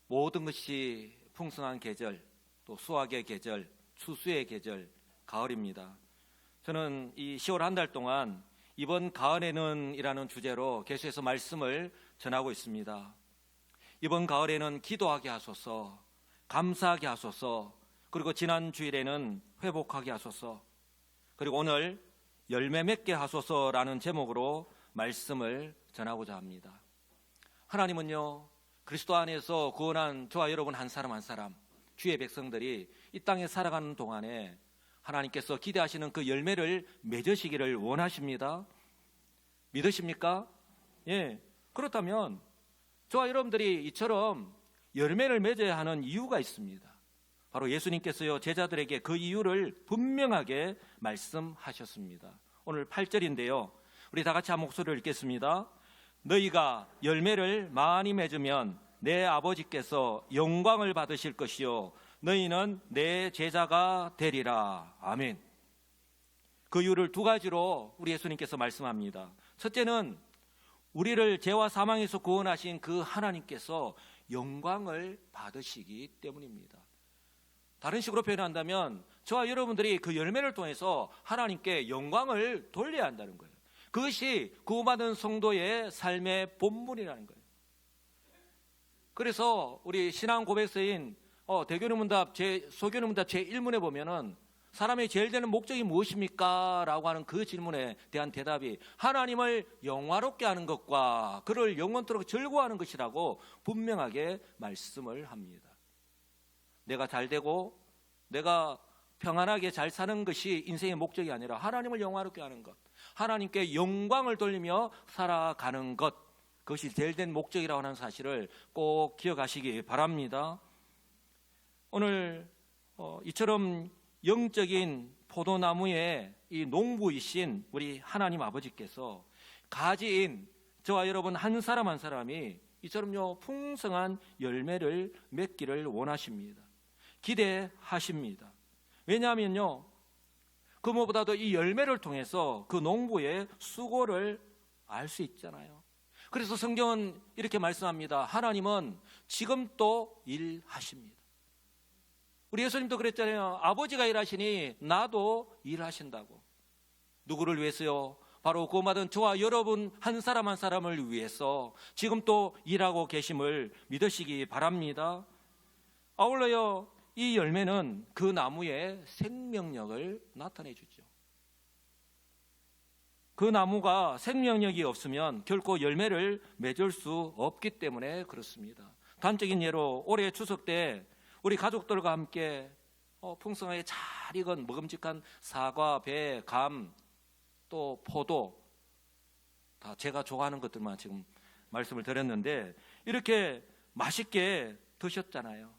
모든 것이 풍성한 계절, 또 수확의 계절, 추수의 계절, 가을입니다. 저는 이 10월 한 달 동안 이번 가을에는 이라는 주제로 계속해서 말씀을 전하고 있습니다. 이번 가을에는 기도하게 하소서, 감사하게 하소서, 그리고 지난 주일에는 회복하게 하소서, 그리고 오늘 열매 맺게 하소서라는 제목으로 말씀을 전하고자 합니다. 하나님은요, 그리스도 안에서 구원한 저와 여러분 한 사람 한 사람, 주의 백성들이 이 땅에 살아가는 동안에 하나님께서 기대하시는 그 열매를 맺으시기를 원하십니다. 믿으십니까? 예. 그렇다면 저와 여러분들이 이처럼 열매를 맺어야 하는 이유가 있습니다. 바로 예수님께서요, 제자들에게 그 이유를 분명하게 말씀하셨습니다. 오늘 8절인데요, 우리 다 같이 한 목소리를 읽겠습니다. 너희가 열매를 많이 맺으면 내 아버지께서 영광을 받으실 것이요 너희는 내 제자가 되리라. 아멘. 그 이유를 두 가지로 우리 예수님께서 말씀합니다. 첫째는 우리를 죄와 사망에서 구원하신 그 하나님께서 영광을 받으시기 때문입니다. 다른 식으로 표현한다면 저와 여러분들이 그 열매를 통해서 하나님께 영광을 돌려야 한다는 거예요. 그것이 구원받은 성도의 삶의 본분이라는 거예요. 그래서 우리 신앙 고백서인 대교는 문답 소교는 문답 제1문에 보면은 사람의 제일 되는 목적이 무엇입니까? 라고 하는 그 질문에 대한 대답이 하나님을 영화롭게 하는 것과 그를 영원토록 즐거워하는 것이라고 분명하게 말씀을 합니다. 내가 잘 되고 내가 평안하게 잘 사는 것이 인생의 목적이 아니라 하나님을 영화롭게 하는 것, 하나님께 영광을 돌리며 살아가는 것, 그것이 제일 된 목적이라고 하는 사실을 꼭 기억하시기 바랍니다. 오늘 이처럼 영적인 포도나무의 이 농부이신 우리 하나님 아버지께서 가지인 저와 여러분 한 사람 한 사람이 이처럼요 풍성한 열매를 맺기를 원하십니다. 기대하십니다. 왜냐하면요, 그 무엇보다도 이 열매를 통해서 그 농부의 수고를 알 수 있잖아요. 그래서 성경은 이렇게 말씀합니다. 하나님은 지금 또 일하십니다. 우리 예수님도 그랬잖아요. 아버지가 일하시니 나도 일하신다고. 누구를 위해서요? 바로 구원받은 저와 여러분 한 사람 한 사람을 위해서 지금 또 일하고 계심을 믿으시기 바랍니다. 아울러요, 이 열매는 그 나무의 생명력을 나타내 주죠. 그 나무가 생명력이 없으면 결코 열매를 맺을 수 없기 때문에 그렇습니다. 단적인 예로 올해 추석 때 우리 가족들과 함께 풍성하게 잘 익은 먹음직한 사과, 배, 감, 또 포도, 다 제가 좋아하는 것들만 지금 말씀을 드렸는데 이렇게 맛있게 드셨잖아요.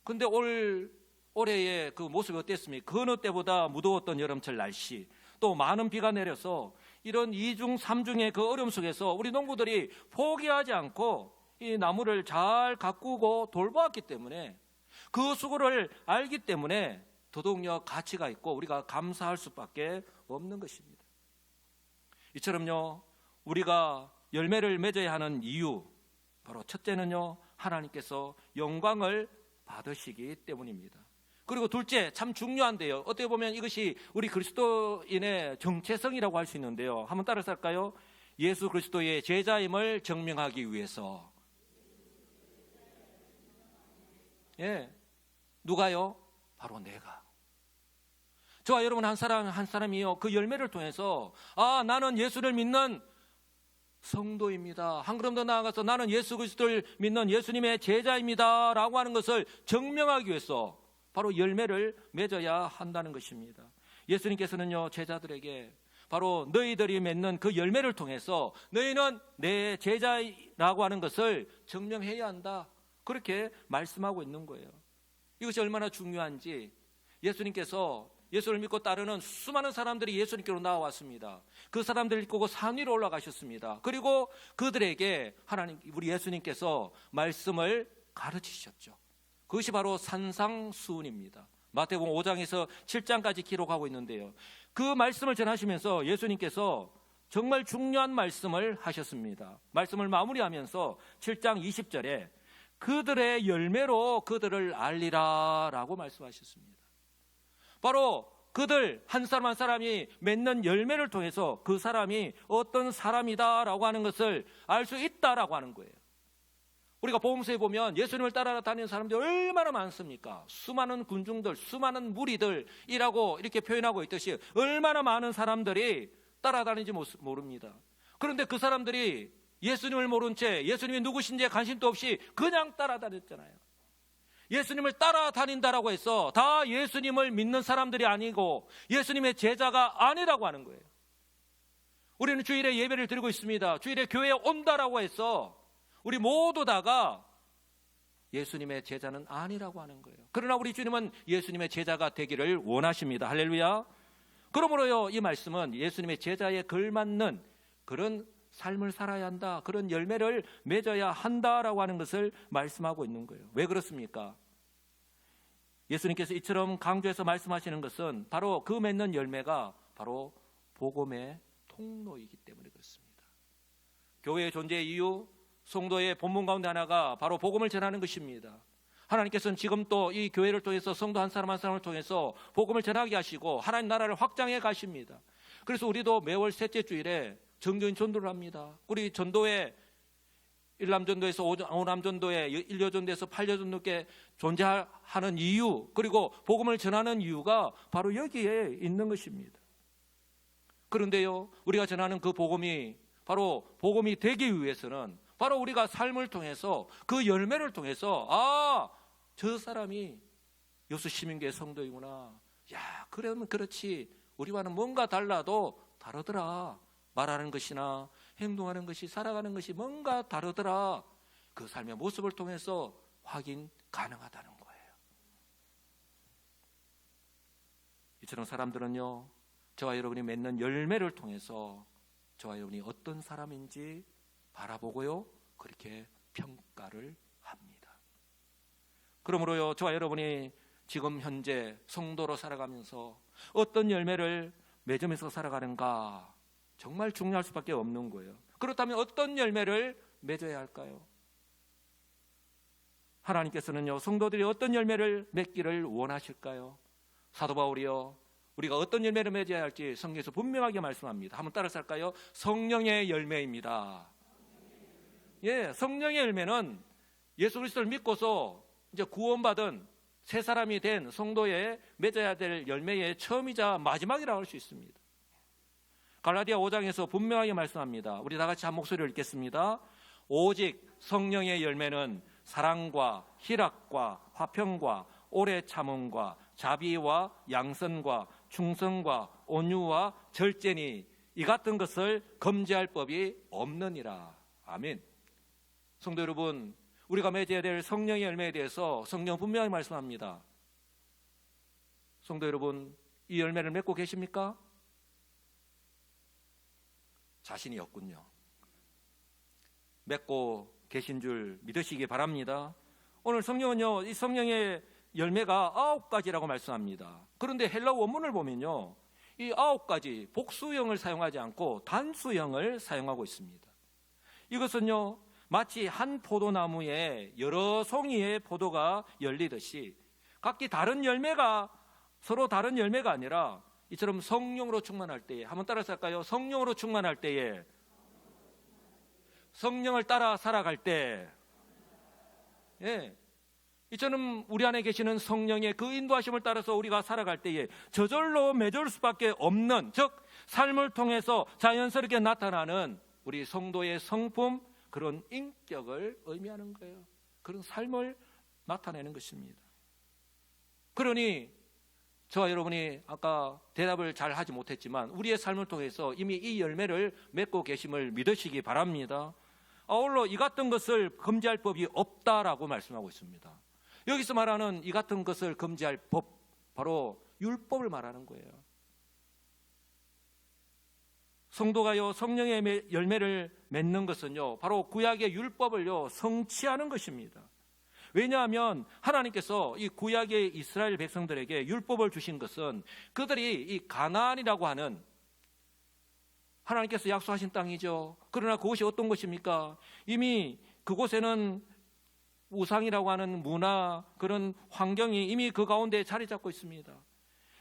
근데 올해의 그 모습이 어땠습니까? 그 어느 때보다 무더웠던 여름철 날씨, 또 많은 비가 내려서 이런 2중 3중의 그 어려움 속에서 우리 농부들이 포기하지 않고 이 나무를 잘 가꾸고 돌보았기 때문에, 그 수고를 알기 때문에 더더욱요 가치가 있고 우리가 감사할 수밖에 없는 것입니다. 이처럼요 우리가 열매를 맺어야 하는 이유, 바로 첫째는요 하나님께서 영광을 받으시기 때문입니다. 그리고 둘째, 참 중요한데요, 어떻게 보면 이것이 우리 그리스도인의 정체성이라고 할 수 있는데요, 한번 따라서 할까요? 예수 그리스도의 제자임을 증명하기 위해서. 예, 누가요? 바로 내가. 저와 여러분 한 사람 한 사람이요 그 열매를 통해서 나는 예수를 믿는 성도입니다, 한 걸음 더 나아가서 나는 예수 그리스도를 믿는 예수님의 제자입니다 라고 하는 것을 증명하기 위해서 바로 열매를 맺어야 한다는 것입니다. 예수님께서는요 제자들에게 바로 너희들이 맺는 그 열매를 통해서 너희는 내 제자라고 하는 것을 증명해야 한다, 그렇게 말씀하고 있는 거예요. 이것이 얼마나 중요한지 예수님께서 예수를 믿고 따르는 수많은 사람들이 예수님께로 나와왔습니다. 그 사람들을 이끌고 산 위로 올라가셨습니다. 그리고 그들에게 하나님, 우리 예수님께서 말씀을 가르치셨죠. 그것이 바로 산상수훈입니다. 마태복음 5장에서 7장까지 기록하고 있는데요, 그 말씀을 전하시면서 예수님께서 정말 중요한 말씀을 하셨습니다. 말씀을 마무리하면서 7장 20절에 그들의 열매로 그들을 알리라 라고 말씀하셨습니다. 바로 그들 한 사람 한 사람이 맺는 열매를 통해서 그 사람이 어떤 사람이다라고 하는 것을 알 수 있다라고 하는 거예요. 우리가 복음서에 보면 예수님을 따라다니는 사람들이 얼마나 많습니까? 수많은 군중들, 수많은 무리들이라고 이렇게 표현하고 있듯이 얼마나 많은 사람들이 따라다니는지 모릅니다. 그런데 그 사람들이 예수님을 모른 채 예수님이 누구신지에 관심도 없이 그냥 따라다녔잖아요. 예수님을 따라다닌다라고 해서 다 예수님을 믿는 사람들이 아니고 예수님의 제자가 아니라고 하는 거예요. 우리는 주일에 예배를 드리고 있습니다. 주일에 교회에 온다라고 해서 우리 모두 다가 예수님의 제자는 아니라고 하는 거예요. 그러나 우리 주님은 예수님의 제자가 되기를 원하십니다. 할렐루야. 그러므로요, 이 말씀은 예수님의 제자에 걸맞는 그런 삶을 살아야 한다, 그런 열매를 맺어야 한다라고 하는 것을 말씀하고 있는 거예요. 왜 그렇습니까? 예수님께서 이처럼 강조해서 말씀하시는 것은 바로 그 맺는 열매가 바로 복음의 통로이기 때문에 그렇습니다. 교회의 존재의 이유, 성도의 본분 가운데 하나가 바로 복음을 전하는 것입니다. 하나님께서는 지금 또 이 교회를 통해서 성도 한 사람 한 사람을 통해서 복음을 전하게 하시고 하나님 나라를 확장해 가십니다. 그래서 우리도 매월 셋째 주일에 정교인 전도를 합니다. 우리 전도회 일남전도에서 오남전도회, 일여전도에서 팔여전도께 존재하는 이유, 그리고 복음을 전하는 이유가 바로 여기에 있는 것입니다. 그런데요, 우리가 전하는 그 복음이 바로 복음이 되기 위해서는 바로 우리가 삶을 통해서 그 열매를 통해서 저 사람이 여수 시민교회 성도이구나. 야, 그러면 그렇지. 우리와는 뭔가 달라도 다르더라. 말하는 것이나 행동하는 것이, 살아가는 것이 뭔가 다르더라. 그 삶의 모습을 통해서 확인 가능하다는 거예요. 이처럼 사람들은요, 저와 여러분이 맺는 열매를 통해서 저와 여러분이 어떤 사람인지 바라보고요, 그렇게 평가를 합니다. 그러므로요, 저와 여러분이 지금 현재 성도로 살아가면서 어떤 열매를 맺으면서 살아가는가 정말 중요할 수밖에 없는 거예요. 그렇다면 어떤 열매를 맺어야 할까요? 하나님께서는요, 성도들이 어떤 열매를 맺기를 원하실까요? 사도 바울이요, 우리가 어떤 열매를 맺어야 할지 성경에서 분명하게 말씀합니다. 한번 따라서 할까요? 성령의 열매입니다. 예, 성령의 열매는 예수 그리스도를 믿고서 이제 구원받은 새 사람이 된 성도의 맺어야 될 열매의 처음이자 마지막이라고 할 수 있습니다. 갈라디아 5장에서 분명하게 말씀합니다. 우리 다 같이 한 목소리를 읽겠습니다. 오직 성령의 열매는 사랑과 희락과 화평과 오래 참음과 자비와 양선과 충성과 온유와 절제니 이 같은 것을 금지할 법이 없느니라. 아멘. 성도 여러분, 우리가 맺어야 될 성령의 열매에 대해서 성경 분명히 말씀합니다. 성도 여러분, 이 열매를 맺고 계십니까? 자신이 없군요. 맺고 계신 줄 믿으시기 바랍니다. 오늘 성경은요, 이 성령의 열매가 9가지라고 말씀합니다. 그런데 헬라어 원문을 보면요, 이 9가지 복수형을 사용하지 않고 단수형을 사용하고 있습니다. 이것은요, 마치 한 포도나무에 여러 송이의 포도가 열리듯이 각기 다른 열매가, 서로 다른 열매가 아니라 이처럼 성령으로 충만할 때에, 한번 따라서 할까요? 성령으로 충만할 때에, 성령을 따라 살아갈 때, 예, 이처럼 우리 안에 계시는 성령의 그 인도하심을 따라서 우리가 살아갈 때에 저절로 맺을 수밖에 없는, 즉 삶을 통해서 자연스럽게 나타나는 우리 성도의 성품, 그런 인격을 의미하는 거예요. 그런 삶을 나타내는 것입니다. 그러니 저와 여러분이 아까 대답을 잘 하지 못했지만 우리의 삶을 통해서 이미 이 열매를 맺고 계심을 믿으시기 바랍니다. 아울러 이 같은 것을 금지할 법이 없다라고 말씀하고 있습니다. 여기서 말하는 이 같은 것을 금지할 법, 바로 율법을 말하는 거예요. 성도가요, 성령의 열매를 맺는 것은요, 바로 구약의 율법을요, 성취하는 것입니다. 왜냐하면 하나님께서 이 구약의 이스라엘 백성들에게 율법을 주신 것은 그들이 이 가나안이라고 하는 하나님께서 약속하신 땅이죠. 그러나 그곳이 어떤 곳입니까? 이미 그곳에는 우상이라고 하는 문화, 그런 환경이 이미 그 가운데 자리 잡고 있습니다.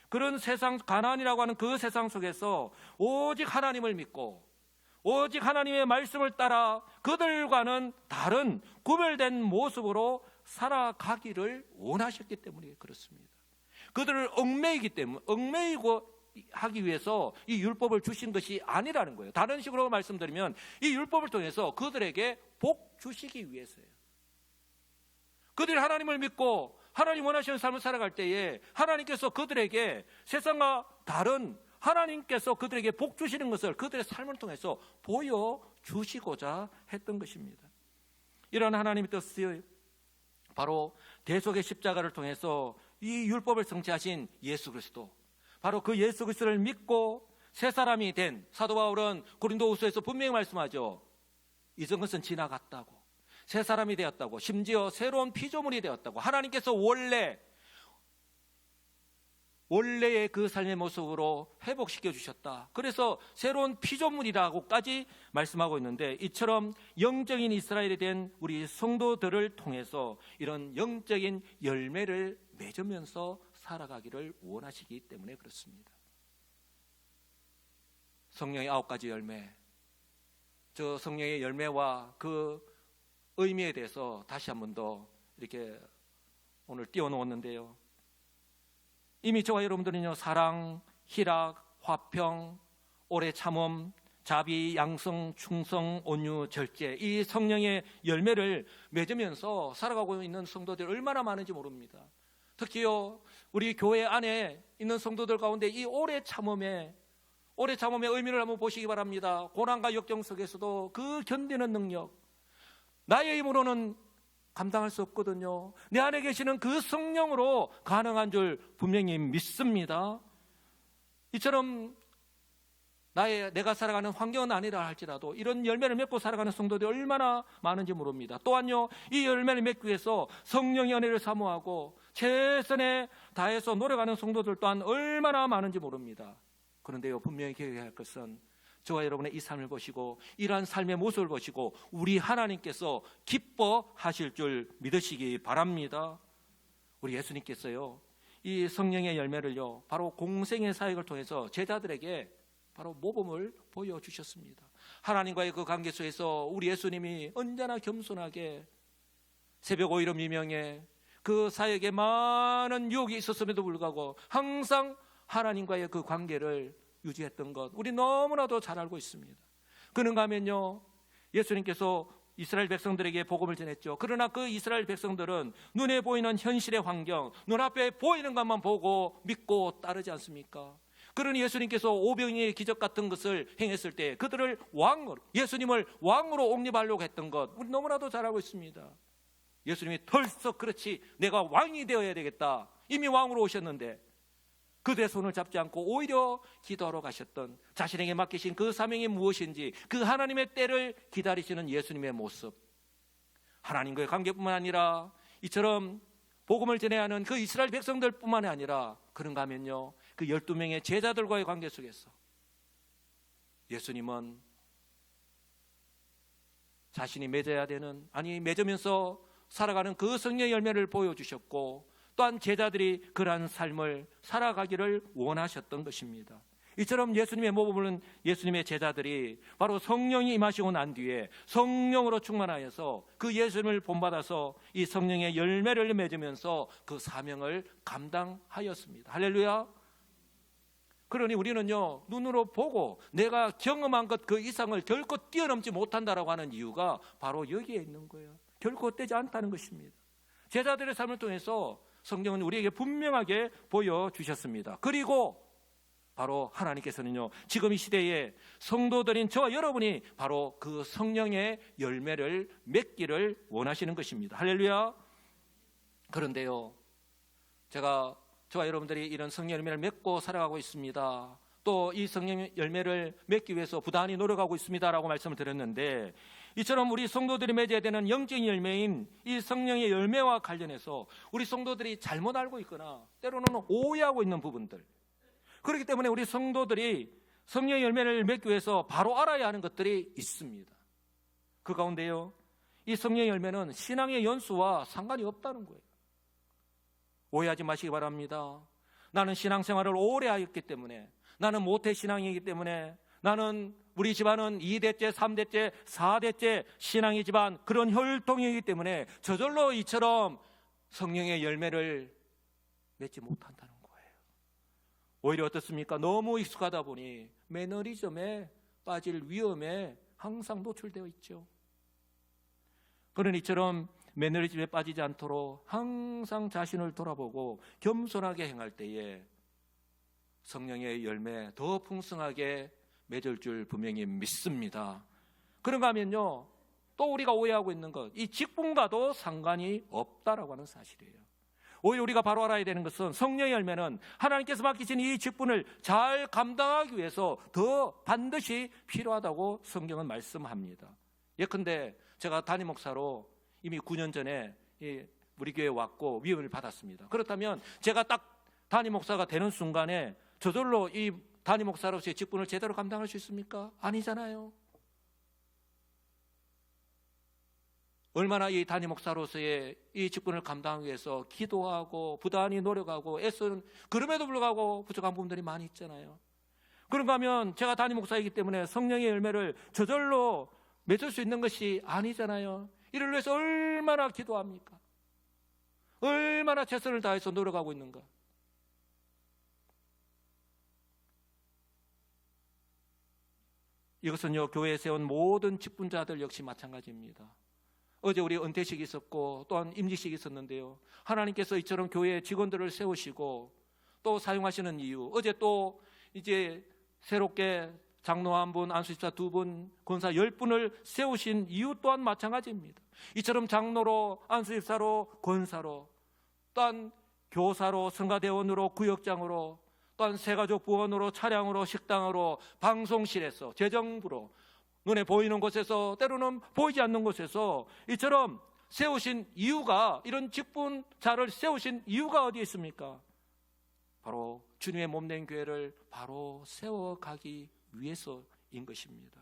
그런 세상, 가나안이라고 하는 그 세상 속에서 오직 하나님을 믿고 오직 하나님의 말씀을 따라 그들과는 다른 구별된 모습으로 살아가기를 원하셨기 때문에 그렇습니다. 그들을 얽매이고 하기 위해서 이 율법을 주신 것이 아니라는 거예요. 다른 식으로 말씀드리면 이 율법을 통해서 그들에게 복 주시기 위해서예요. 그들이 하나님을 믿고 하나님 원하시는 삶을 살아갈 때에 하나님께서 그들에게 세상과 다른 하나님께서 그들에게 복 주시는 것을 그들의 삶을 통해서 보여주시고자 했던 것입니다. 이런 하나님의 뜻이 바로 대속의 십자가를 통해서 이 율법을 성취하신 예수 그리스도, 바로 그 예수 그리스도를 믿고 새 사람이 된 사도 바울은 고린도후서에서 분명히 말씀하죠. 이전 것은 지나갔다고, 새 사람이 되었다고, 심지어 새로운 피조물이 되었다고, 하나님께서 원래의 그 삶의 모습으로 회복시켜 주셨다. 그래서 새로운 피조물이라고까지 말씀하고 있는데, 이처럼 영적인 이스라엘이 된 우리 성도들을 통해서 이런 영적인 열매를 맺으면서 살아가기를 원하시기 때문에 그렇습니다. 성령의 9가지 열매, 저 성령의 열매와 그 의미에 대해서 다시 한 번 더 이렇게 오늘 띄워놓았는데요. 이미 저와 여러분들은요, 사랑, 희락, 화평, 오래 참음, 자비, 양성, 충성, 온유, 절제, 이 성령의 열매를 맺으면서 살아가고 있는 성도들이 얼마나 많은지 모릅니다. 특히요, 우리 교회 안에 있는 성도들 가운데 이 오래 참음의 의미를 한번 보시기 바랍니다. 고난과 역경 속에서도 그 견디는 능력, 나의 힘으로는 감당할 수 없거든요. 내 안에 계시는 그 성령으로 가능한 줄 분명히 믿습니다. 이처럼 내가 살아가는 환경은 아니라 할지라도 이런 열매를 맺고 살아가는 성도들이 얼마나 많은지 모릅니다. 또한요, 이 열매를 맺기 위해서 성령의 은혜를 사모하고 최선에 다해서 노력하는 성도들 또한 얼마나 많은지 모릅니다. 그런데요, 분명히 기억해야 할 것은 저와 여러분의 이 삶을 보시고 이러한 삶의 모습을 보시고 우리 하나님께서 기뻐하실 줄 믿으시기 바랍니다. 우리 예수님께서요, 이 성령의 열매를요, 바로 공생의 사역을 통해서 제자들에게 바로 모범을 보여주셨습니다. 하나님과의 그 관계 속에서 우리 예수님이 언제나 겸손하게 새벽 오이름 미명에 그 사역에 많은 유혹이 있었음에도 불구하고 항상 하나님과의 그 관계를 유지했던 것 우리 너무나도 잘 알고 있습니다. 그런가 하면요, 예수님께서 이스라엘 백성들에게 복음을 전했죠. 그러나 그 이스라엘 백성들은 눈에 보이는 현실의 환경, 눈앞에 보이는 것만 보고 믿고 따르지 않습니까? 그러니 예수님께서 오병이의 기적 같은 것을 행했을 때 그들을 예수님을 왕으로 옹립하려고 했던 것 우리 너무나도 잘 알고 있습니다. 예수님이 털썩 그렇지, 내가 왕이 되어야 되겠다, 이미 왕으로 오셨는데 그들의 손을 잡지 않고 오히려 기도하러 가셨던, 자신에게 맡기신 그 사명이 무엇인지 그 하나님의 때를 기다리시는 예수님의 모습, 하나님과의 관계뿐만 아니라 이처럼 복음을 전해야 하는 그 이스라엘 백성들뿐만 아니라 그런가 하면요, 그 12명의 제자들과의 관계 속에서 예수님은 자신이 맺어야 되는, 맺으면서 살아가는 그 성령의 열매를 보여주셨고, 또한 제자들이 그러한 삶을 살아가기를 원하셨던 것입니다. 이처럼 예수님의 모범은 예수님의 제자들이 바로 성령이 임하시고 난 뒤에 성령으로 충만하여서 그 예수님을 본받아서 이 성령의 열매를 맺으면서 그 사명을 감당하였습니다. 할렐루야. 그러니 우리는요, 눈으로 보고 내가 경험한 것 그 이상을 결코 뛰어넘지 못한다라고 하는 이유가 바로 여기에 있는 거예요. 결코 헛되지 않다는 것입니다. 제자들의 삶을 통해서 성경은 우리에게 분명하게 보여주셨습니다. 그리고 바로 하나님께서는요, 지금 이 시대에 성도들인 저와 여러분이 바로 그 성령의 열매를 맺기를 원하시는 것입니다. 할렐루야. 그런데요, 저와 여러분들이 이런 성령 열매를 맺고 살아가고 있습니다. 또 이 성령 열매를 맺기 위해서 부단히 노력하고 있습니다라고 말씀을 드렸는데, 이처럼 우리 성도들이 맺어야 되는 영적인 열매인 이 성령의 열매와 관련해서 우리 성도들이 잘못 알고 있거나 때로는 오해하고 있는 부분들, 그렇기 때문에 우리 성도들이 성령의 열매를 맺기 위해서 바로 알아야 하는 것들이 있습니다. 그 가운데요, 이 성령의 열매는 신앙의 연수와 상관이 없다는 거예요. 오해하지 마시기 바랍니다. 나는 신앙생활을 오래 하였기 때문에, 나는 모태신앙이기 때문에, 나는 우리 집안은 2대째, 3대째, 4대째 신앙의 집안, 그런 혈통이기 때문에 저절로 이처럼 성령의 열매를 맺지 못한다는 거예요. 오히려 어떻습니까? 너무 익숙하다 보니 매너리즘에 빠질 위험에 항상 노출되어 있죠. 그런 이처럼 매너리즘에 빠지지 않도록 항상 자신을 돌아보고 겸손하게 행할 때에 성령의 열매 더 풍성하게 맺을 줄 분명히 믿습니다. 그런가 하면요, 또 우리가 오해하고 있는 것, 이 직분과도 상관이 없다라고 하는 사실이에요. 오히려 우리가 바로 알아야 되는 것은 성령의 열매는 하나님께서 맡기신 이 직분을 잘 감당하기 위해서 더 반드시 필요하다고 성경은 말씀합니다. 예컨대 제가 담임 목사로 이미 9년 전에 우리 교회에 왔고 위임을 받았습니다. 그렇다면 제가 딱 담임 목사가 되는 순간에 저절로 이 담임 목사로서의 직분을 제대로 감당할 수 있습니까? 아니잖아요. 얼마나 이 담임 목사로서의 이 직분을 감당하기 위해서 기도하고 부단히 노력하고 애쓰는, 그럼에도 불구하고 부족한 부분들이 많이 있잖아요. 그런가 하면 제가 담임 목사이기 때문에 성령의 열매를 저절로 맺을 수 있는 것이 아니잖아요. 이를 위해서 얼마나 기도합니까? 얼마나 최선을 다해서 노력하고 있는가? 이것은요, 교회에 세운 모든 직분자들 역시 마찬가지입니다. 어제 우리 은퇴식이 있었고 또한 임직식이 있었는데요, 하나님께서 이처럼 교회 직원들을 세우시고 또 사용하시는 이유, 어제 또 이제 새롭게 장로 1분, 안수집사 2분, 권사 10분을 세우신 이유 또한 마찬가지입니다. 이처럼 장로로, 안수집사로, 권사로, 또한 교사로, 성가대원으로, 구역장으로, 또한 새가족 부원으로, 차량으로, 식당으로, 방송실에서, 재정부로, 눈에 보이는 곳에서, 때로는 보이지 않는 곳에서 이처럼 세우신 이유가, 이런 직분자를 세우신 이유가 어디에 있습니까? 바로 주님의 몸된 교회를 바로 세워가기 위해서인 것입니다.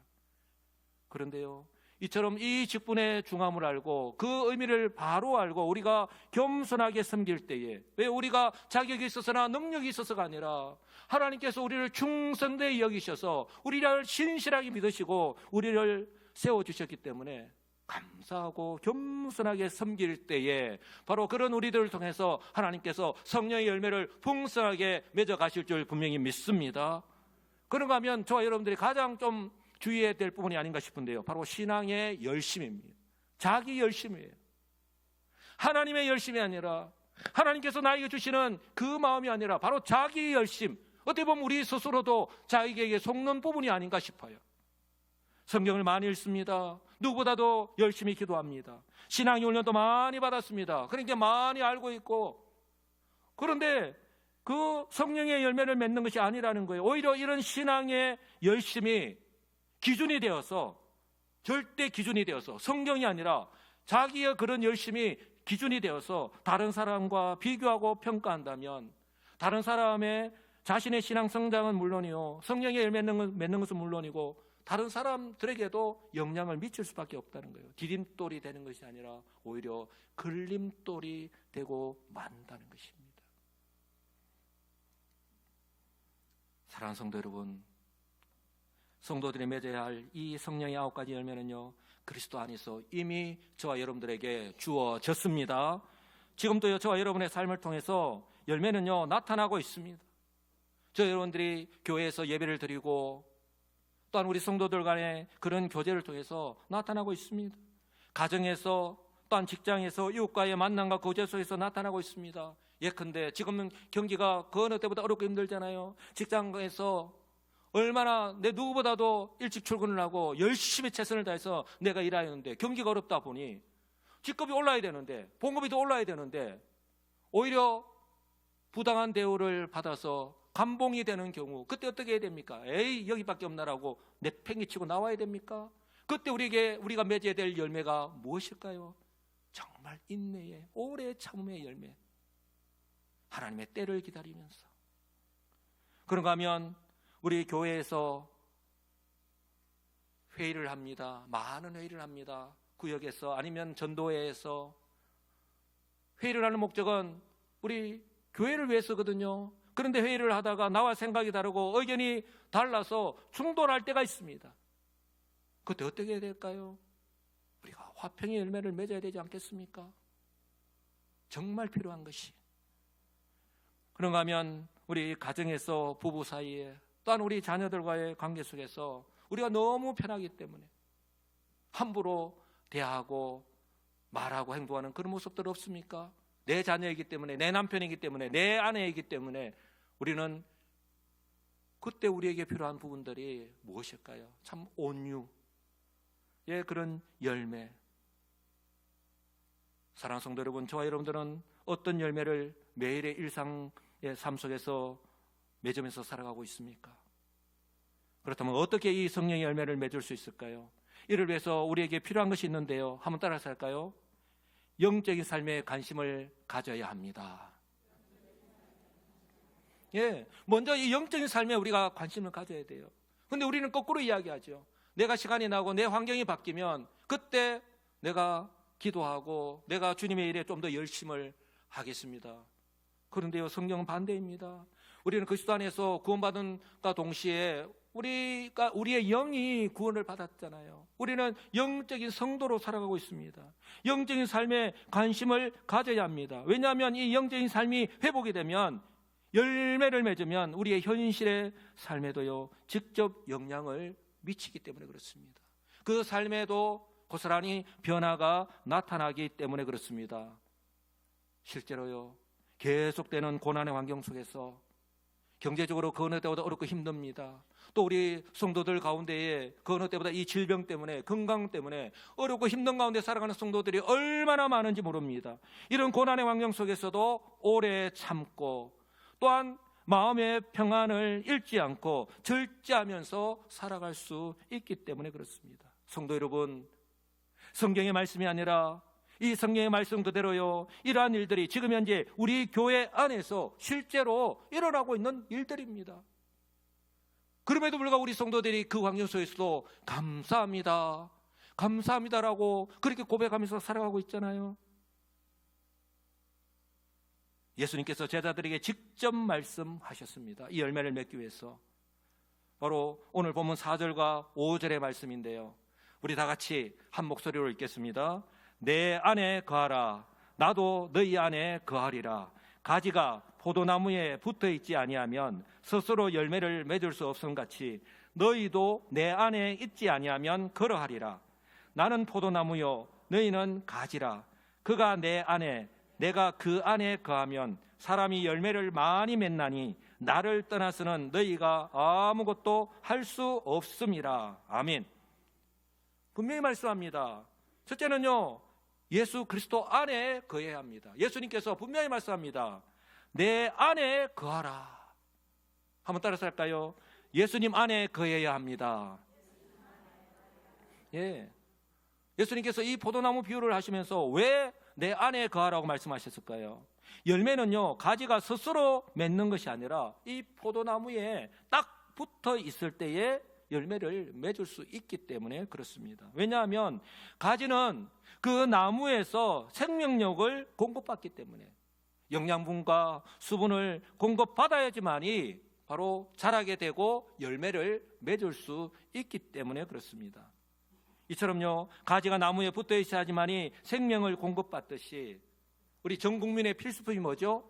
그런데요, 이처럼 이 직분의 중함을 알고 그 의미를 바로 알고 우리가 겸손하게 섬길 때에, 왜 우리가 자격이 있어서나 능력이 있어서가 아니라 하나님께서 우리를 충성되이 여기셔서 우리를 신실하게 믿으시고 우리를 세워주셨기 때문에 감사하고 겸손하게 섬길 때에 바로 그런 우리들을 통해서 하나님께서 성령의 열매를 풍성하게 맺어가실 줄 분명히 믿습니다. 그런가 하면 저와 여러분들이 가장 좀 주의해야 될 부분이 아닌가 싶은데요, 바로 신앙의 열심입니다. 자기 열심이에요. 하나님의 열심이 아니라, 하나님께서 나에게 주시는 그 마음이 아니라 바로 자기 열심, 어떻게 보면 우리 스스로도 자기에게 속는 부분이 아닌가 싶어요. 성경을 많이 읽습니다. 누구보다도 열심히 기도합니다. 신앙 훈련도 많이 받았습니다. 그러니까 많이 알고 있고, 그런데 그 성령의 열매를 맺는 것이 아니라는 거예요. 오히려 이런 신앙의 열심이 기준이 되어서, 절대 기준이 되어서, 성경이 아니라 자기의 그런 열심이 기준이 되어서 다른 사람과 비교하고 평가한다면, 다른 사람의 자신의 신앙 성장은 물론이요, 성령의 열매 맺는 것은 물론이고 다른 사람들에게도 영향을 미칠 수밖에 없다는 거예요. 디딤돌이 되는 것이 아니라 오히려 걸림돌이 되고 만다는 것입니다. 사랑하는 성도 여러분, 성도들이 맺어야 할 이 성령의 9가지 열매는요, 그리스도 안에서 이미 저와 여러분들에게 주어졌습니다. 지금도요, 저와 여러분의 삶을 통해서 열매는요 나타나고 있습니다. 저 여러분들이 교회에서 예배를 드리고 또한 우리 성도들 간의 그런 교제를 통해서 나타나고 있습니다. 가정에서, 또한 직장에서, 이웃과의 만남과 교제 속에서 나타나고 있습니다. 예컨대 지금은 경기가 그 어느 때보다 어렵고 힘들잖아요. 직장에서 얼마나 내 누구보다도 일찍 출근을 하고 열심히 최선을 다해서 내가 일하였는데 경기가 어렵다 보니 직급이 올라야 되는데, 봉급이 더 올라야 되는데 오히려 부당한 대우를 받아서 감봉이 되는 경우, 그때 어떻게 해야 됩니까? 에이, 여기밖에 없나라고 내팽개치고 나와야 됩니까? 그때 우리가 맺어야 될 열매가 무엇일까요? 정말 인내의, 오래 참음의 열매, 하나님의 때를 기다리면서. 그런가 하면 우리 교회에서 회의를 합니다. 많은 회의를 합니다. 구역에서 아니면 전도회에서 회의를 하는 목적은 우리 교회를 위해서거든요. 그런데 회의를 하다가 나와 생각이 다르고 의견이 달라서 충돌할 때가 있습니다. 그때 어떻게 해야 될까요? 우리가 화평의 열매를 맺어야 되지 않겠습니까? 정말 필요한 것이. 그런가 하면 우리 가정에서 부부 사이에 또한 우리 자녀들과의 관계 속에서 우리가 너무 편하기 때문에 함부로 대하고 말하고 행동하는 그런 모습들 없습니까? 내 자녀이기 때문에, 내 남편이기 때문에, 내 아내이기 때문에 우리는 그때 우리에게 필요한 부분들이 무엇일까요? 참 온유의 그런 열매. 사랑하는 성도 여러분, 저와 여러분들은 어떤 열매를 매일의 일상의 삶 속에서 맺으면서 살아가고 있습니까? 그렇다면 어떻게 이 성령의 열매를 맺을 수 있을까요? 이를 위해서 우리에게 필요한 것이 있는데요. 한번 따라서 할까요? 영적인 삶에 관심을 가져야 합니다. 예, 먼저 이 영적인 삶에 우리가 관심을 가져야 돼요. 근데 우리는 거꾸로 이야기하죠. 내가 시간이 나고 내 환경이 바뀌면 그때 내가 기도하고 내가 주님의 일에 좀 더 열심을 하겠습니다. 그런데요, 성경은 반대입니다. 우리는 그리스도 안에서 구원받은과 동시에 우리의 영이 구원을 받았잖아요. 우리는 영적인 성도로 살아가고 있습니다. 영적인 삶에 관심을 가져야 합니다. 왜냐하면 이 영적인 삶이 회복이 되면, 열매를 맺으면 우리의 현실의 삶에도요 직접 영향을 미치기 때문에 그렇습니다. 그 삶에도 고스란히 변화가 나타나기 때문에 그렇습니다. 실제로요, 계속되는 고난의 환경 속에서 경제적으로 그 어느 때보다 어렵고 힘듭니다. 또 우리 성도들 가운데에 그 어느 때보다 이 질병 때문에, 건강 때문에 어렵고 힘든 가운데 살아가는 성도들이 얼마나 많은지 모릅니다. 이런 고난의 환경 속에서도 오래 참고 또한 마음의 평안을 잃지 않고 절제하면서 살아갈 수 있기 때문에 그렇습니다. 성도 여러분, 성경의 말씀이 아니라 이 성경의 말씀 그대로요, 이러한 일들이 지금 현재 우리 교회 안에서 실제로 일어나고 있는 일들입니다. 그럼에도 불구하고 우리 성도들이 그 환경 속에서도 감사합니다, 감사합니다라고 그렇게 고백하면서 살아가고 있잖아요. 예수님께서 제자들에게 직접 말씀하셨습니다. 이 열매를 맺기 위해서. 바로 오늘 본문 4절과 5절의 말씀인데요, 우리 다 같이 한 목소리로 읽겠습니다. 내 안에 거하라, 나도 너희 안에 거하리라. 가지가 포도나무에 붙어있지 아니하면 스스로 열매를 맺을 수 없음 같이 너희도 내 안에 있지 아니하면 그러하리라. 나는 포도나무요 너희는 가지라. 그가 내 안에 내가 그 안에 거하면 사람이 열매를 많이 맺나니 나를 떠나서는 너희가 아무것도 할 수 없음이라. 아멘. 분명히 말씀합니다. 첫째는요, 예수 그리스도 안에 거해야 합니다. 예수님께서 분명히 말씀합니다. 내 안에 거하라. 한번 따라서 할까요? 예수님 안에 거해야 합니다. 예, 예수님께서 이 포도나무 비유를 하시면서 왜 내 안에 거하라고 말씀하셨을까요? 열매는요, 가지가 스스로 맺는 것이 아니라 이 포도나무에 딱 붙어 있을 때에 열매를 맺을 수 있기 때문에 그렇습니다. 왜냐하면 가지는 그 나무에서 생명력을 공급받기 때문에, 영양분과 수분을 공급받아야지만이 바로 자라게 되고 열매를 맺을 수 있기 때문에 그렇습니다. 이처럼요, 가지가 나무에 붙어 있어야지만이 생명을 공급받듯이 우리 전 국민의 필수품이 뭐죠?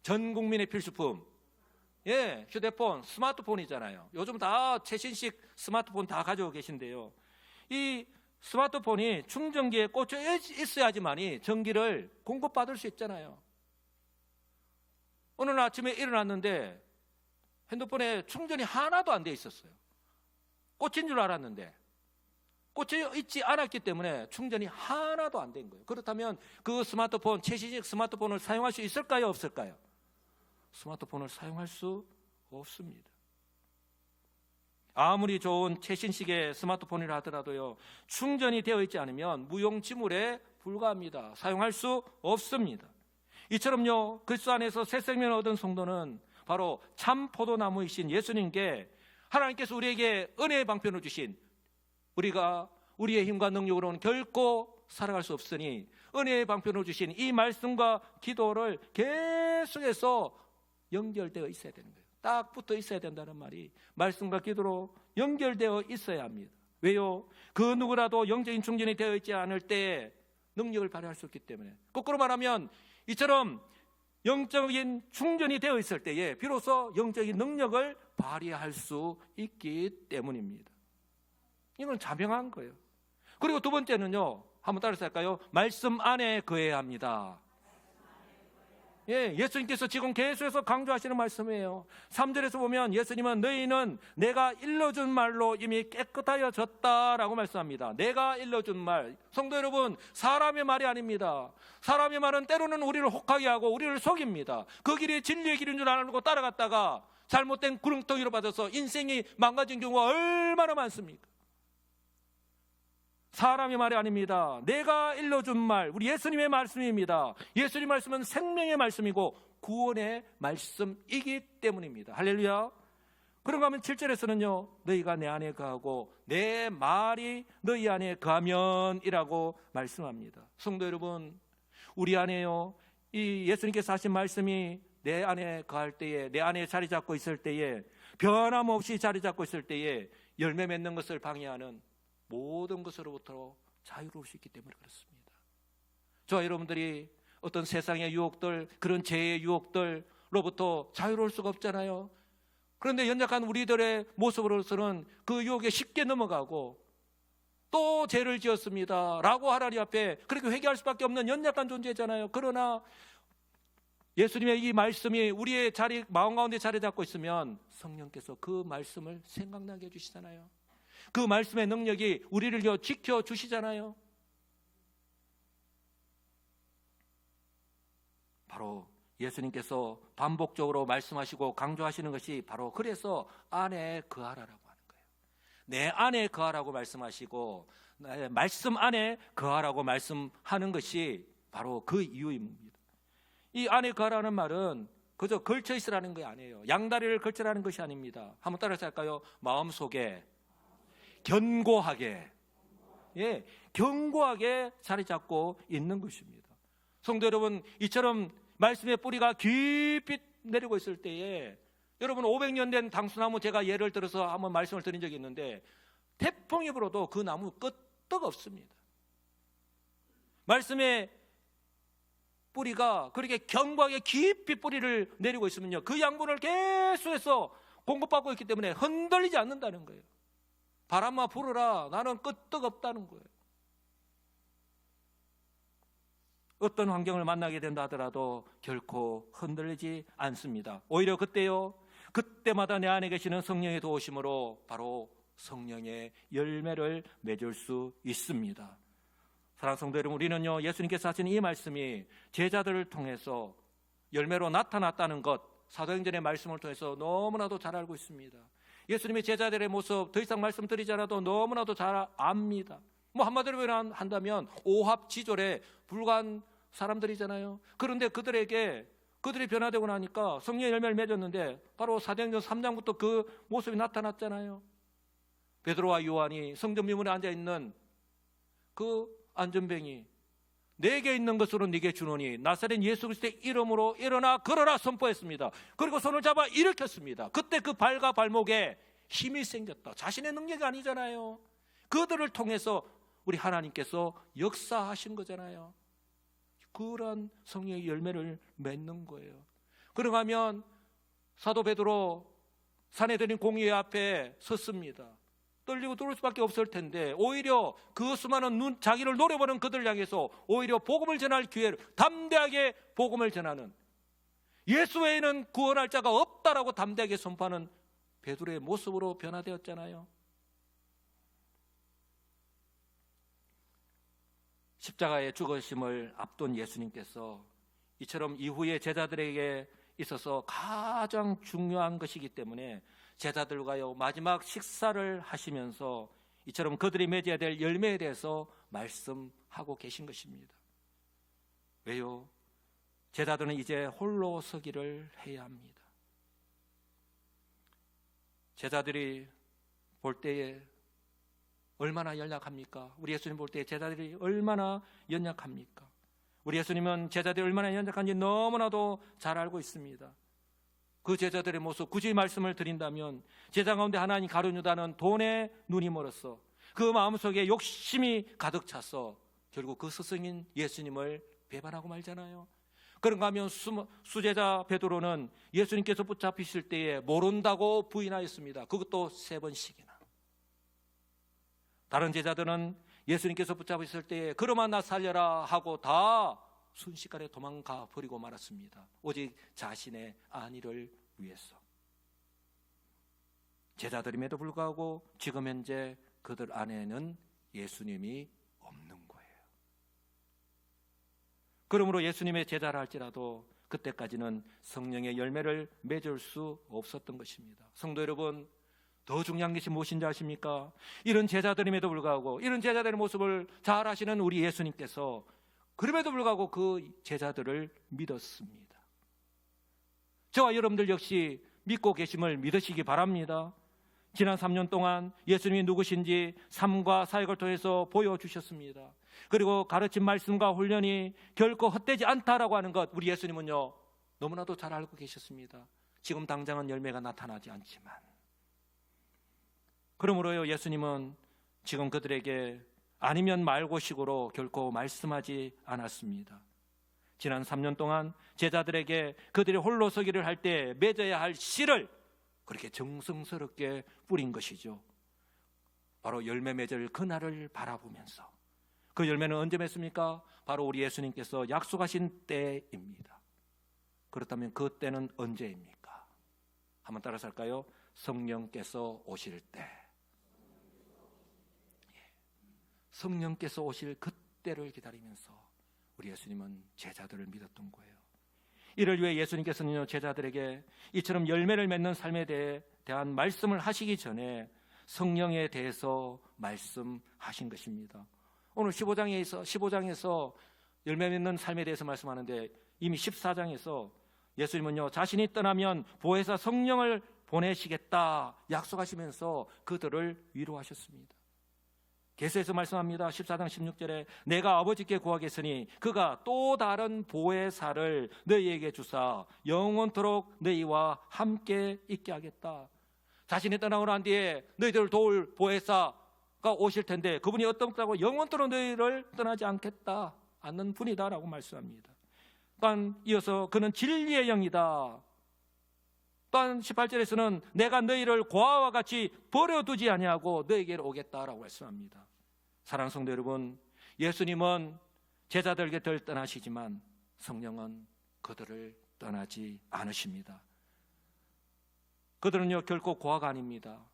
전 국민의 필수품, 예, 휴대폰, 스마트폰이잖아요. 요즘 다 최신식 스마트폰 다 가지고 계신데요, 이 스마트폰이 충전기에 꽂혀 있어야지만이 전기를 공급받을 수 있잖아요. 오늘 아침에 일어났는데 핸드폰에 충전이 하나도 안 돼 있었어요. 꽂힌 줄 알았는데 꽂혀 있지 않았기 때문에 충전이 하나도 안 된 거예요. 그렇다면 그 스마트폰, 최신식 스마트폰을 사용할 수 있을까요, 없을까요? 스마트폰을 사용할 수 없습니다. 아무리 좋은 최신식의 스마트폰이라 하더라도요, 충전이 되어 있지 않으면 무용지물에 불과합니다. 사용할 수 없습니다. 이처럼요, 그리스도 안에서 새 생명을 얻은 성도는 바로 참 포도나무이신 예수님께, 하나님께서 우리에게 은혜의 방편을 주신, 우리가 우리의 힘과 능력으로는 결코 살아갈 수 없으니 은혜의 방편으로 주신 이 말씀과 기도를 계속해서 연결되어 있어야 되는 거예요. 딱 붙어 있어야 된다는 말이 말씀과 기도로 연결되어 있어야 합니다. 왜요? 그 누구라도 영적인 충전이 되어 있지 않을 때 능력을 발휘할 수 없기 때문에. 거꾸로 말하면 이처럼 영적인 충전이 되어 있을 때에 비로소 영적인 능력을 발휘할 수 있기 때문입니다. 이건 자명한 거예요. 그리고 두 번째는요, 한번 따라서 할까요? 말씀 안에 거해야 합니다. 예, 예수님께서 지금 계속해서 강조하시는 말씀이에요. 3절에서 보면 예수님은 너희는 내가 일러준 말로 이미 깨끗하여졌다라고 말씀합니다. 내가 일러준 말, 성도 여러분, 사람의 말이 아닙니다. 사람의 말은 때로는 우리를 혹하게 하고 우리를 속입니다. 그 길이 진리의 길인 줄 알고 따라갔다가 잘못된 구렁텅이로 빠져서 인생이 망가진 경우가 얼마나 많습니까? 사람의 말이 아닙니다. 내가 일러준 말, 우리 예수님의 말씀입니다. 예수님 말씀은 생명의 말씀이고 구원의 말씀이기 때문입니다. 할렐루야. 그런가 하면 7절에서는요, 너희가 내 안에 거하고 내 말이 너희 안에 거하면 이라고 말씀합니다. 성도 여러분, 우리 안에요, 이 예수님께서 하신 말씀이 내 안에 거할 때에, 내 안에 자리 잡고 있을 때에, 변함없이 자리 잡고 있을 때에 열매 맺는 것을 방해하는 모든 것으로부터 자유로울 수 있기 때문에 그렇습니다. 저와 여러분들이 어떤 세상의 유혹들, 그런 죄의 유혹들로부터 자유로울 수가 없잖아요. 그런데 연약한 우리들의 모습으로서는 그 유혹에 쉽게 넘어가고 또 죄를 지었습니다 라고 하나님 앞에 그렇게 회개할 수밖에 없는 연약한 존재잖아요. 그러나 예수님의 이 말씀이 우리의 마음 가운데 자리 잡고 있으면 성령께서 그 말씀을 생각나게 해주시잖아요. 그 말씀의 능력이 우리를 지켜주시잖아요. 바로 예수님께서 반복적으로 말씀하시고 강조하시는 것이 바로 그래서 안에 거하라라고 하는 거예요. 내 안에 거하라고 말씀하시고 말씀 안에 거하라고 말씀하는 것이 바로 그 이유입니다. 이 안에 거하라는 말은 그저 걸쳐 있으라는 게 아니에요. 양다리를 걸쳐라는 것이 아닙니다. 한번 따라서 할까요? 마음속에 견고하게, 예, 견고하게 자리 잡고 있는 것입니다. 성도 여러분, 이처럼 말씀의 뿌리가 깊이 내리고 있을 때에 여러분 500년 된 당수나무 제가 예를 들어서 한번 말씀을 드린 적이 있는데 태풍이 불어도 그 나무 끄떡 없습니다. 말씀의 뿌리가 그렇게 견고하게 깊이 뿌리를 내리고 있으면요, 그 양분을 계속해서 공급받고 있기 때문에 흔들리지 않는다는 거예요. 바람아 불어라, 나는 끄떡없다는 거예요. 어떤 환경을 만나게 된다 하더라도 결코 흔들리지 않습니다. 오히려 그때마다 내 안에 계시는 성령의 도우심으로 바로 성령의 열매를 맺을 수 있습니다. 사랑하는 성도 여러분, 우리는요, 예수님께서 하신 이 말씀이 제자들을 통해서 열매로 나타났다는 것, 사도행전의 말씀을 통해서 너무나도 잘 알고 있습니다. 예수님의 제자들의 모습 더 이상 말씀드리지 않아도 너무나도 잘 압니다. 한마디로 한다면 오합지졸에 불과한 사람들이잖아요. 그런데 그들이 변화되고 나니까 성령의 열매를 맺었는데 바로 사도행전 3장부터 그 모습이 나타났잖아요. 베드로와 요한이 성전 미문에 앉아있는 그 안전뱅이, 내게 있는 것으로 네게 주노니 나사렛 예수 그리스도의 이름으로 일어나 걸어라 선포했습니다. 그리고 손을 잡아 일으켰습니다. 그때 그 발과 발목에 힘이 생겼다. 자신의 능력이 아니잖아요. 그들을 통해서 우리 하나님께서 역사하신 거잖아요. 그런 성령의 열매를 맺는 거예요. 그러고 하면 사도 베드로 산헤드린 공회 앞에 섰습니다. 떨리고 떨릴 수밖에 없을 텐데 오히려 그 수많은 자기를 노려보는 그들을 향해서 오히려 복음을 전할 기회를, 담대하게 복음을 전하는, 예수 외에는 구원할 자가 없다라고 담대하게 선포하는 베드로의 모습으로 변화되었잖아요. 십자가의 죽으심을 앞둔 예수님께서 이처럼 이후에 제자들에게 있어서 가장 중요한 것이기 때문에 제자들과요 마지막 식사를 하시면서 이처럼 그들이 맺어야 될 열매에 대해서 말씀하고 계신 것입니다. 왜요? 제자들은 이제 홀로 서기를 해야 합니다. 제자들이 볼 때에 얼마나 연약합니까? 우리 예수님 볼 때 제자들이 얼마나 연약합니까? 우리 예수님은 제자들이 얼마나 연약한지 너무나도 잘 알고 있습니다. 그 제자들의 모습, 굳이 말씀을 드린다면 제자 가운데 하나인 가룟 유다는 돈에 눈이 멀었어. 그 마음속에 욕심이 가득 차서 결국 그 스승인 예수님을 배반하고 말잖아요. 그런가 하면 수제자 베드로는 예수님께서 붙잡히실 때에 모른다고 부인하였습니다. 그것도 3번씩이나. 다른 제자들은 예수님께서 붙잡으실 때에 그러마 나 살려라 하고 다 순식간에 도망가 버리고 말았습니다. 오직 자신의 안위를 위해서. 제자들임에도 불구하고 지금 현재 그들 안에는 예수님이 없는 거예요. 그러므로 예수님의 제자라 할지라도 그때까지는 성령의 열매를 맺을 수 없었던 것입니다. 성도 여러분, 더 중요한 것이 무엇인지 아십니까? 이런 제자들임에도 불구하고 이런 제자들의 모습을 잘 아시는 우리 예수님께서 그럼에도 불구하고 그 제자들을 믿었습니다. 저와 여러분들 역시 믿고 계심을 믿으시기 바랍니다. 지난 3년 동안 예수님이 누구신지 삶과 사역을 통해서 보여주셨습니다. 그리고 가르친 말씀과 훈련이 결코 헛되지 않다라고 하는 것, 우리 예수님은요 너무나도 잘 알고 계셨습니다. 지금 당장은 열매가 나타나지 않지만, 그러므로요 예수님은 지금 그들에게 아니면 말고식으로 결코 말씀하지 않았습니다. 지난 3년 동안 제자들에게 그들이 홀로 서기를 할 때 맺어야 할 씨를 그렇게 정성스럽게 뿌린 것이죠. 바로 열매 맺을 그날을 바라보면서. 그 열매는 언제 맺습니까? 바로 우리 예수님께서 약속하신 때입니다. 그렇다면 그 때는 언제입니까? 한번 따라서 할까요? 성령께서 오실 때. 성령께서 오실 그때를 기다리면서 우리 예수님은 제자들을 믿었던 거예요. 이를 위해 예수님께서는 제자들에게 이처럼 열매를 맺는 삶에 대한 말씀을 하시기 전에 성령에 대해서 말씀하신 것입니다. 오늘 15장에서 열매 맺는 삶에 대해서 말씀하는데 이미 14장에서 예수님은요 자신이 떠나면 보혜사 성령을 보내시겠다 약속하시면서 그들을 위로하셨습니다. 계속해서 말씀합니다. 14장 16절에 내가 아버지께 구하겠으니 그가 또 다른 보혜사를 너희에게 주사 영원토록 너희와 함께 있게 하겠다. 자신이 떠나고 난 뒤에 너희들을 도울 보혜사가 오실 텐데 그분이 어떤 분이라고 영원토록 너희를 떠나지 않는 분이다라고 말씀합니다. 또한 이어서 그는 진리의 영이다. 또한 18절에서는 내가 너희를 고아와 같이 버려두지 아니하고 너희에게로 오겠다라고 말씀합니다. 사랑하는 성도 여러분, 예수님은 제자들 곁을 떠나시지만 성령은 그들을 떠나지 않으십니다. 그들은요 결코 고아가 아닙니다.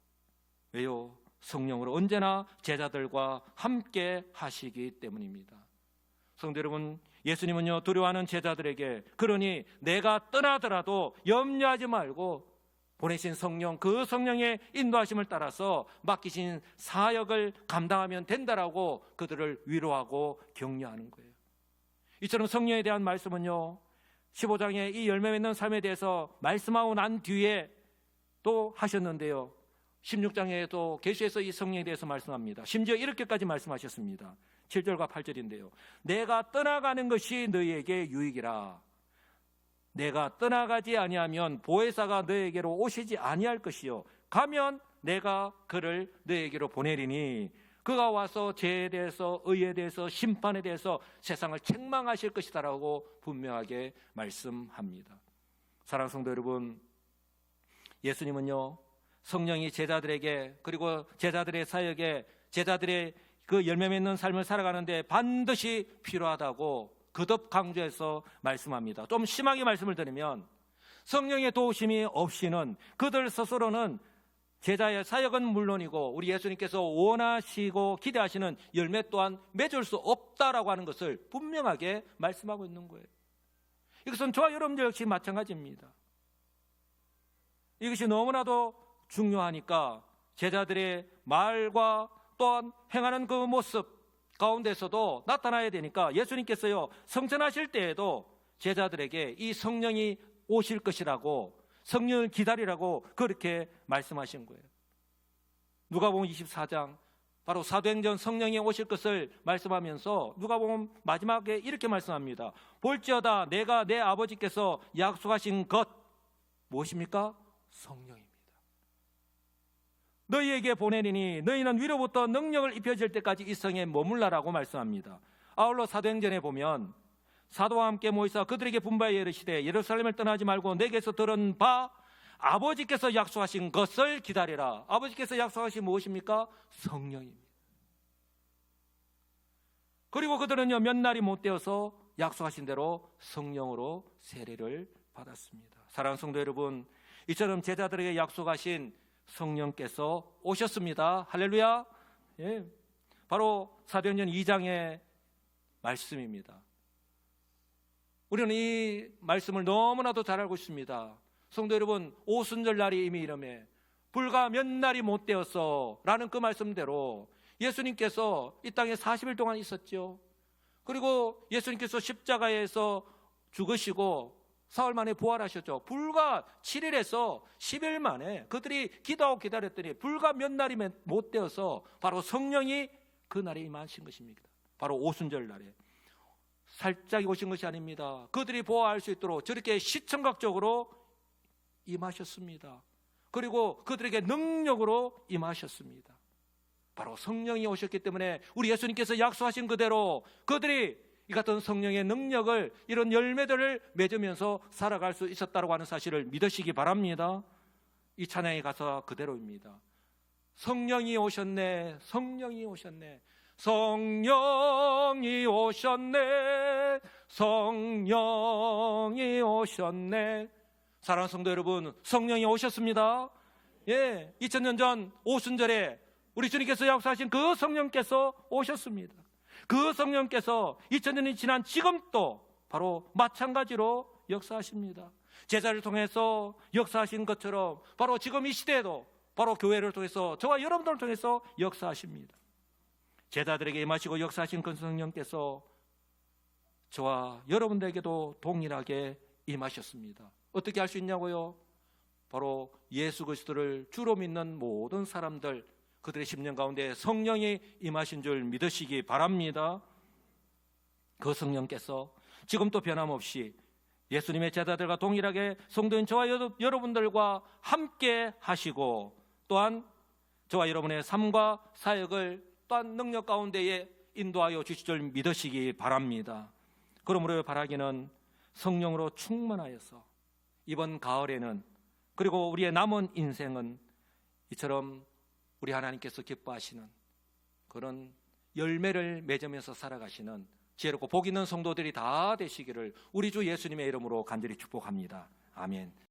왜요? 성령으로 언제나 제자들과 함께 하시기 때문입니다. 성도 여러분, 예수님은요 두려워하는 제자들에게 그러니 내가 떠나더라도 염려하지 말고 보내신 성령, 그 성령의 인도하심을 따라서 맡기신 사역을 감당하면 된다라고 그들을 위로하고 격려하는 거예요. 이처럼 성령에 대한 말씀은요 15장에 이 열매 맺는 삶에 대해서 말씀하고 난 뒤에 또 하셨는데요 16장에도 계시에서 이 성령에 대해서 말씀합니다. 심지어 이렇게까지 말씀하셨습니다. 7절과 8절인데요 내가 떠나가는 것이 너희에게 유익이라. 내가 떠나가지 아니하면 보혜사가 너희에게로 오시지 아니할 것이요 가면 내가 그를 너희에게로 보내리니 그가 와서 죄에 대해서 의에 대해서 심판에 대해서 세상을 책망하실 것이다라고 분명하게 말씀합니다. 사랑하는 성도 여러분, 예수님은요 성령이 제자들에게 그리고 제자들의 사역에 제자들의 그 열매 맺는 삶을 살아가는데 반드시 필요하다고 거듭 강조해서 말씀합니다. 좀 심하게 말씀을 드리면 성령의 도우심이 없이는 그들 스스로는 제자의 사역은 물론이고 우리 예수님께서 원하시고 기대하시는 열매 또한 맺을 수 없다라고 하는 것을 분명하게 말씀하고 있는 거예요. 이것은 저와 여러분들 역시 마찬가지입니다. 이것이 너무나도 중요하니까 제자들의 말과 또한 행하는 그 모습 가운데서도 나타나야 되니까 예수님께서요 성천하실 때에도 제자들에게 이 성령이 오실 것이라고 성령을 기다리라고 그렇게 말씀하신 거예요. 누가복음 24장 바로 사도행전 성령이 오실 것을 말씀하면서 누가복음 마지막에 이렇게 말씀합니다. 볼지어다 내가 내 아버지께서 약속하신 것 무엇입니까? 성령입니다. 너희에게 보내리니 너희는 위로부터 능력을 입혀질 때까지 이 성에 머물라라고 말씀합니다. 아울러 사도행전에 보면 사도와 함께 모이사 그들에게 분바에 이르시되 예루살렘을 떠나지 말고 내게서 들은 바 아버지께서 약속하신 것을 기다리라. 아버지께서 약속하신 무엇입니까? 성령입니다. 그리고 그들은요 몇 날이 못 되어서 약속하신 대로 성령으로 세례를 받았습니다. 사랑하는 성도 여러분, 이처럼 제자들에게 약속하신 성령께서 오셨습니다. 할렐루야. 예. 바로 사도행전 2장의 말씀입니다. 우리는 이 말씀을 너무나도 잘 알고 있습니다. 성도 여러분, 오순절 날이 이미 이름에 불과 몇 날이 못 되어서 라는 그 말씀대로 예수님께서 이 땅에 40일 동안 있었죠. 그리고 예수님께서 십자가에서 죽으시고 사흘 만에 부활하셨죠. 불과 7일에서 10일 만에 그들이 기도하고 기다렸더니 불과 몇 날이 못 되어서 바로 성령이 그 날에 임하신 것입니다. 바로 오순절 날에 살짝 오신 것이 아닙니다. 그들이 보아할 수 있도록 저렇게 시청각적으로 임하셨습니다. 그리고 그들에게 능력으로 임하셨습니다. 바로 성령이 오셨기 때문에 우리 예수님께서 약속하신 그대로 그들이 이 같은 성령의 능력을 이런 열매들을 맺으면서 살아갈 수 있었다고 하는 사실을 믿으시기 바랍니다. 이 찬양의 가사 그대로입니다. 성령이 오셨네, 성령이 오셨네, 성령이 오셨네, 성령이 오셨네. 사랑하는 성도 여러분, 성령이 오셨습니다. 예, 2000년 전 오순절에 우리 주님께서 약속하신 그 성령께서 오셨습니다. 그 성령께서 2000년이 지난 지금도 바로 마찬가지로 역사하십니다. 제자를 통해서 역사하신 것처럼 바로 지금 이 시대에도 바로 교회를 통해서 저와 여러분들을 통해서 역사하십니다. 제자들에게 임하시고 역사하신 그 성령께서 저와 여러분들에게도 동일하게 임하셨습니다. 어떻게 할 수 있냐고요? 바로 예수 그리스도를 주로 믿는 모든 사람들, 그들의 심령 가운데 성령이 임하신 줄 믿으시기 바랍니다. 그 성령께서 지금도 변함없이 예수님의 제자들과 동일하게 성도인 저와 여러분들과 함께 하시고 또한 저와 여러분의 삶과 사역을 또한 능력 가운데에 인도하여 주실 줄 믿으시기 바랍니다. 그러므로 바라기는 성령으로 충만하여서 이번 가을에는 그리고 우리의 남은 인생은 이처럼 우리 하나님께서 기뻐하시는 그런 열매를 맺으면서 살아가시는 지혜롭고 복 있는 성도들이 다 되시기를 우리 주 예수님의 이름으로 간절히 축복합니다. 아멘.